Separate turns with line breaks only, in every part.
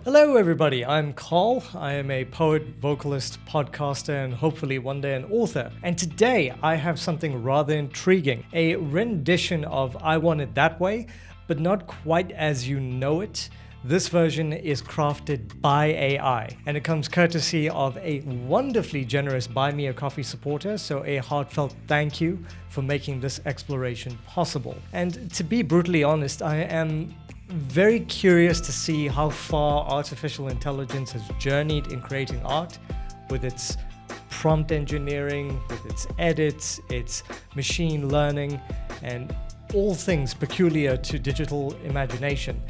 Hello everybody, I'm Carl. I am a poet, vocalist, podcaster, and hopefully one day an author. And today I have something rather intriguing, a rendition of I Want It That Way, but not quite as you know it. This version is crafted by AI, and it comes courtesy of a wonderfully generous Buy Me a Coffee supporter, so a heartfelt thank you for making this exploration possible. And to be brutally honest, I am very curious to see how far artificial intelligence has journeyed in creating art with its prompt engineering, with its edits, its machine learning, and all things peculiar to digital imagination.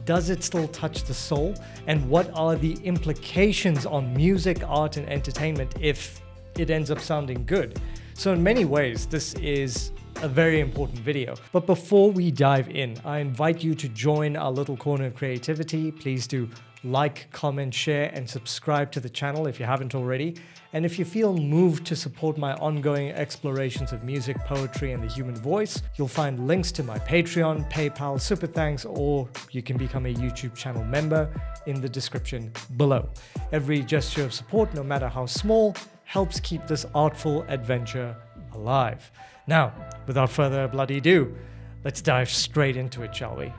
Does it still touch the soul? And what are the implications on music, art, and entertainment if it ends up sounding good? So in many ways, this is a very important video. But before we dive in, I invite you to join our little corner of creativity. Please do like, comment, share, and subscribe to the channel if you haven't already. And if you feel moved to support my ongoing explorations of music, poetry, and the human voice, you'll find links to my Patreon, PayPal, Super Thanks, or you can become a YouTube channel member in the description below. Every gesture of support, no matter how small, helps keep this artful adventure alive. Now, without further bloody ado, let's dive straight into it, shall we?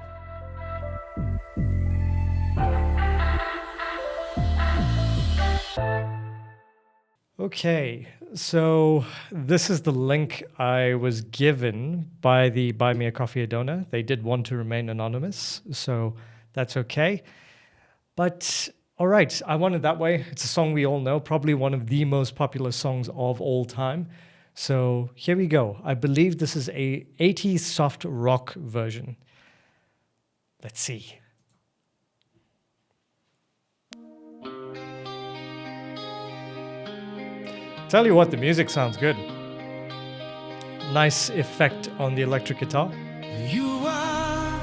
Okay, so this is the link I was given by the Buy Me a Coffee donor. They did want to remain anonymous, so that's okay. But all right, I Want It That Way. It's a song we all know, probably one of the most popular songs of all time. So here we go. I believe this is a 80s soft rock version. Let's see. Tell you what, the music sounds good. Nice effect on the electric guitar.
You are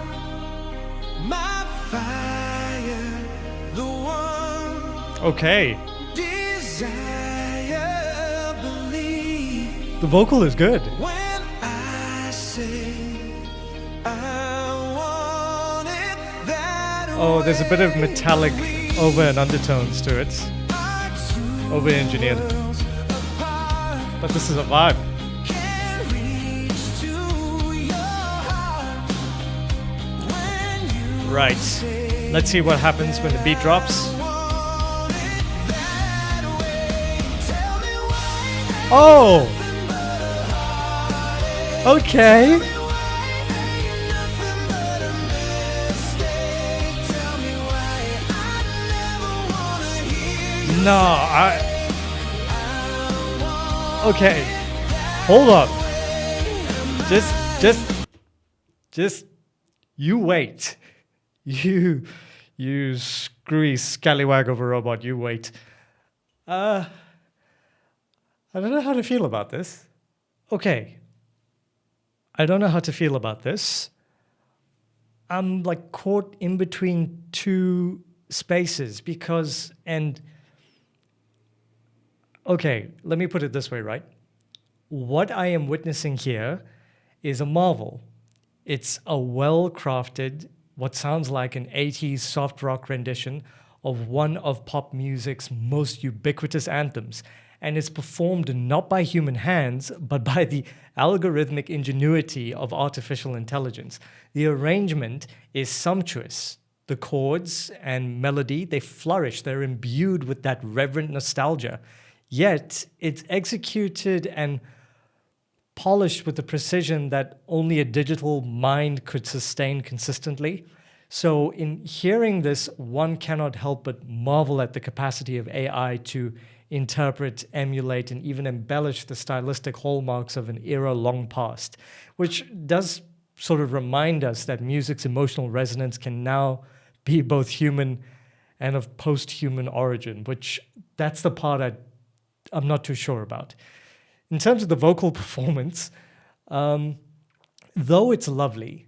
my fire, the one
Okay.
desire, believe
The vocal is good.
when I say I want it that
Oh, there's a bit of metallic over and undertones to it. Over engineered. But this is a vibe.
can reach to your heart when you
Right. Let's see what happens when the beat drops.
want it that way. Tell me why
Oh! Okay.
nothing but a mistake. Tell me why I never wanna hear you.
No, Okay. Hold up. Just, you wait. You screwy scallywag of a robot, you wait. I don't know how to feel about this. Okay. I don't know how to feel about this. I'm like caught in between two spaces because, okay, let me put it this way, right? What I am witnessing here is a marvel. It's a well-crafted, what sounds like an 80s soft rock rendition of one of pop music's most ubiquitous anthems. And it's performed not by human hands, but by the algorithmic ingenuity of artificial intelligence. The arrangement is sumptuous. The chords and melody, they flourish. They're imbued with that reverent nostalgia. Yet, it's executed and polished with the precision that only a digital mind could sustain consistently. So in hearing this, one cannot help but marvel at the capacity of AI to interpret, emulate, and even embellish the stylistic hallmarks of an era long past, which does sort of remind us that music's emotional resonance can now be both human and of post-human origin, which that's the part I'm not too sure about. In terms of the vocal performance, though it's lovely,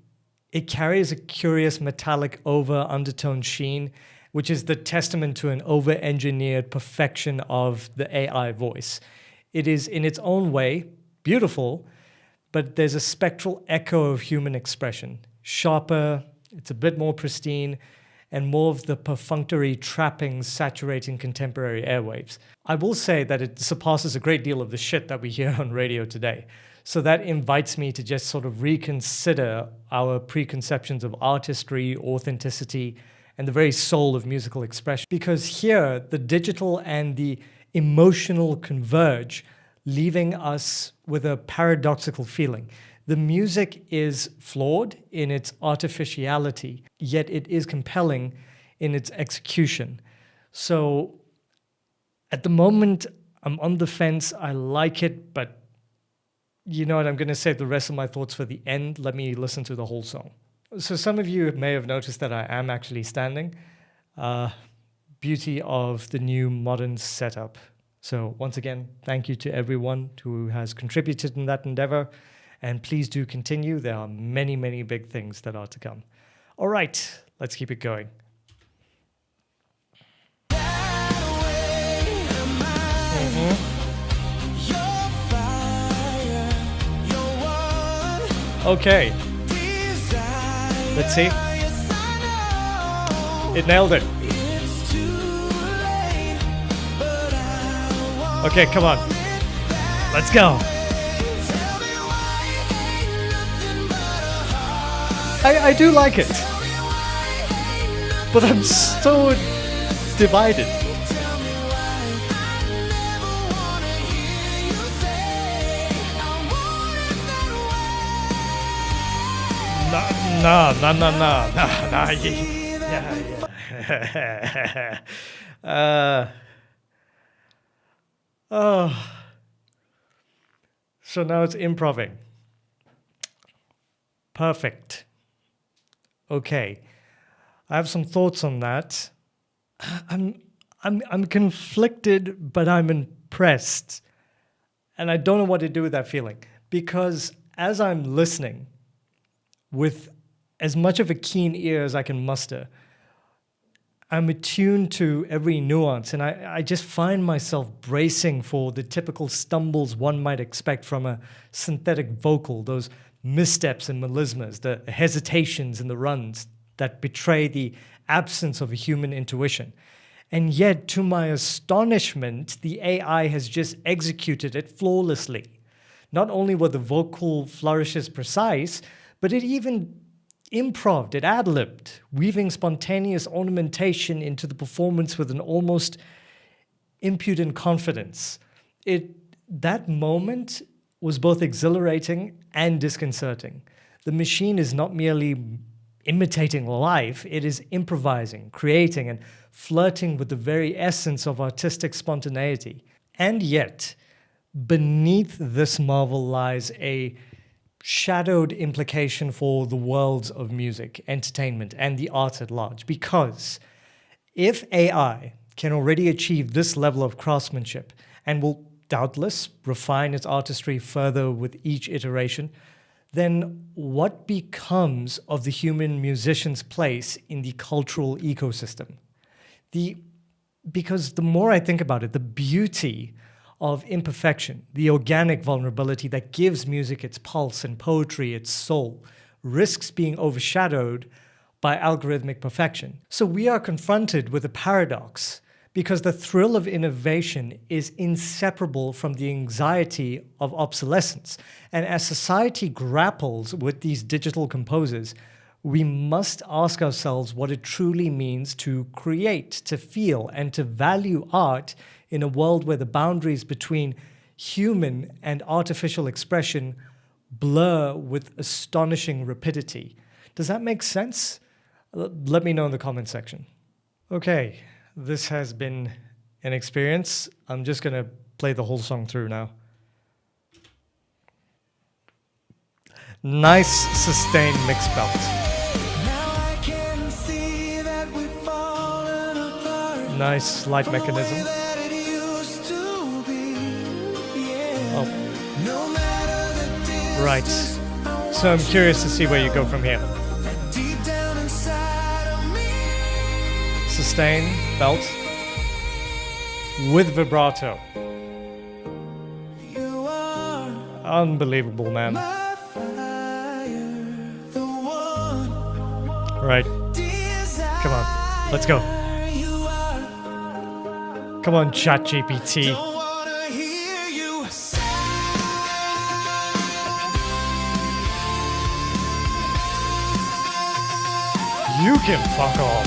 it carries a curious metallic over-undertone sheen, which is the testament to an over-engineered perfection of the AI voice. It is, in its own way, beautiful, but there's a spectral echo of human expression. Sharper, it's a bit more pristine, and more of the perfunctory trappings saturating contemporary airwaves. I will say that it surpasses a great deal of the shit that we hear on radio today. So that invites me to just sort of reconsider our preconceptions of artistry, authenticity, and the very soul of musical expression. Because here, the digital and the emotional converge, leaving us with a paradoxical feeling. The music is flawed in its artificiality, yet it is compelling in its execution. So at the moment, I'm on the fence. I like it, but you know what? I'm going to save the rest of my thoughts for the end. Let me listen to the whole song. So some of you may have noticed that I am actually standing. Beauty of the new modern setup. So once again, thank you to everyone who has contributed in that endeavor. And please do continue. There are many, many big things that are to come. All right, let's keep it going. Okay. Let's see. It nailed it. Okay, come on. Let's go. I do like it. But I'm so divided. Nah. Yeah. Oh. So now it's improving. Perfect. Okay. I have some thoughts on that. I'm conflicted, but I'm impressed. And I don't know what to do with that feeling. Because as I'm listening, with as much of a keen ear as I can muster, I'm attuned to every nuance, and I just find myself bracing for the typical stumbles one might expect from a synthetic vocal, those missteps and melismas, the hesitations and the runs that betray the absence of a human intuition. And yet, to my astonishment, the AI has just executed it flawlessly. Not only were the vocal flourishes precise, but it even improv'd, it ad-libbed, weaving spontaneous ornamentation into the performance with an almost impudent confidence. That moment was both exhilarating and disconcerting. The machine is not merely imitating life, it is improvising, creating, and flirting with the very essence of artistic spontaneity. And yet, beneath this marvel lies a shadowed implication for the worlds of music, entertainment, and the arts at large. Because if AI can already achieve this level of craftsmanship and will doubtless refine its artistry further with each iteration, then what becomes of the human musician's place in the cultural ecosystem? Because the more I think about it, the beauty of imperfection, the organic vulnerability that gives music its pulse and poetry its soul, risks being overshadowed by algorithmic perfection. So we are confronted with a paradox, because the thrill of innovation is inseparable from the anxiety of obsolescence. And as society grapples with these digital composers, we must ask ourselves what it truly means to create, to feel, and to value art in a world where the boundaries between human and artificial expression blur with astonishing rapidity. Does that make sense? Let me know in the comment section. Okay, this has been an experience. I'm just going to play the whole song through now. Nice sustained mix belt. Nice slide mechanism. Oh. Right. So I'm curious to see where you go from here. Sustain, belt, with vibrato. Unbelievable, man. Right. Come on. Let's go.
where you are.
Come on, ChatGPT.
Don't wanna hear you say.
You can fuck off.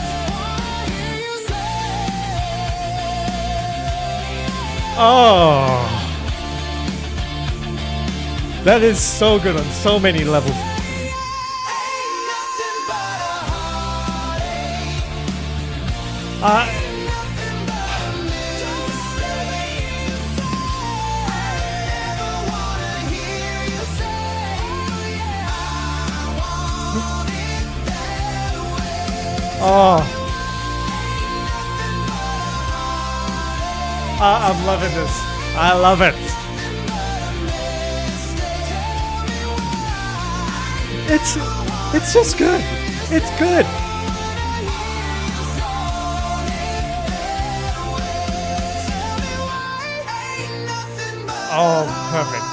Oh. That is so good on so many levels. Oh. I'm loving this. I love it. It's just good. It's good. Oh, perfect.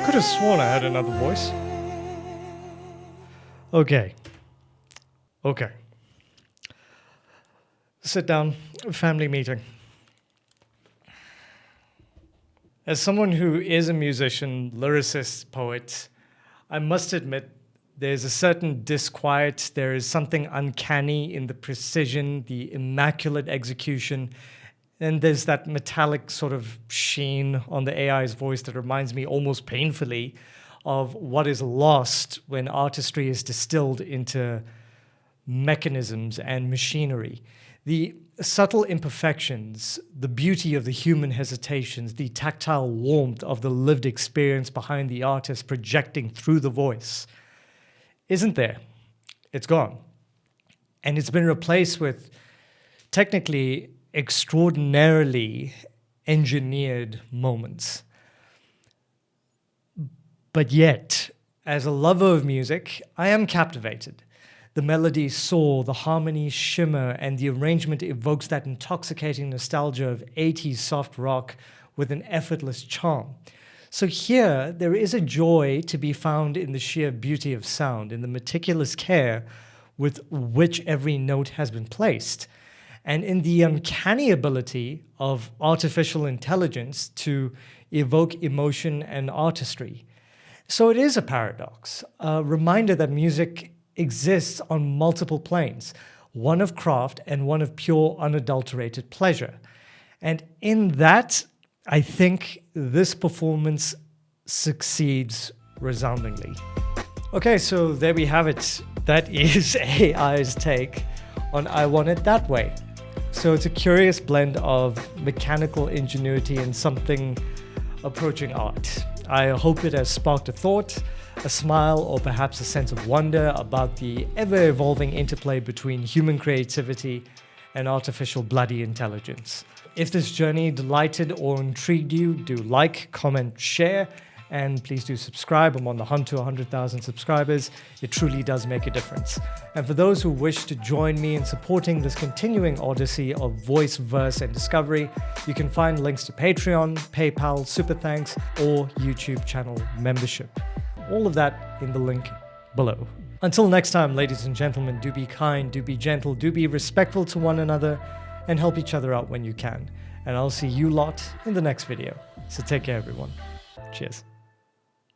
Could have sworn I had another voice. Okay. Sit down, family meeting. As someone who is a musician, lyricist, poet, I must admit there's a certain disquiet, there is something uncanny in the precision, the immaculate execution, and there's that metallic sort of sheen on the AI's voice that reminds me almost painfully of what is lost when artistry is distilled into mechanisms and machinery. The subtle imperfections, the beauty of the human hesitations, the tactile warmth of the lived experience behind the artist projecting through the voice isn't there. It's gone. And it's been replaced with technically extraordinarily engineered moments. But yet, as a lover of music, I am captivated. The melody soar, the harmonies shimmer, and the arrangement evokes that intoxicating nostalgia of 80s soft rock with an effortless charm. So here, there is a joy to be found in the sheer beauty of sound, in the meticulous care with which every note has been placed, and in the uncanny ability of artificial intelligence to evoke emotion and artistry. So it is a paradox, a reminder that music exists on multiple planes, one of craft and one of pure, unadulterated pleasure. And in that, I think this performance succeeds resoundingly. Okay, so there we have it. That is AI's take on I Want It That Way. So it's a curious blend of mechanical ingenuity and something approaching art. I hope it has sparked a thought, a smile, or perhaps a sense of wonder about the ever-evolving interplay between human creativity and artificial bloody intelligence. If this journey delighted or intrigued you, do like, comment, share, and please do subscribe. I'm on the hunt to 100,000 subscribers. It truly does make a difference. And for those who wish to join me in supporting this continuing odyssey of voice, verse, and discovery, you can find links to Patreon, PayPal, Super Thanks, or YouTube channel membership. All of that in the link below. Until next time, ladies and gentlemen, do be kind, do be gentle, do be respectful to one another, and help each other out when you can. And I'll see you lot in the next video. So take care, everyone. Cheers.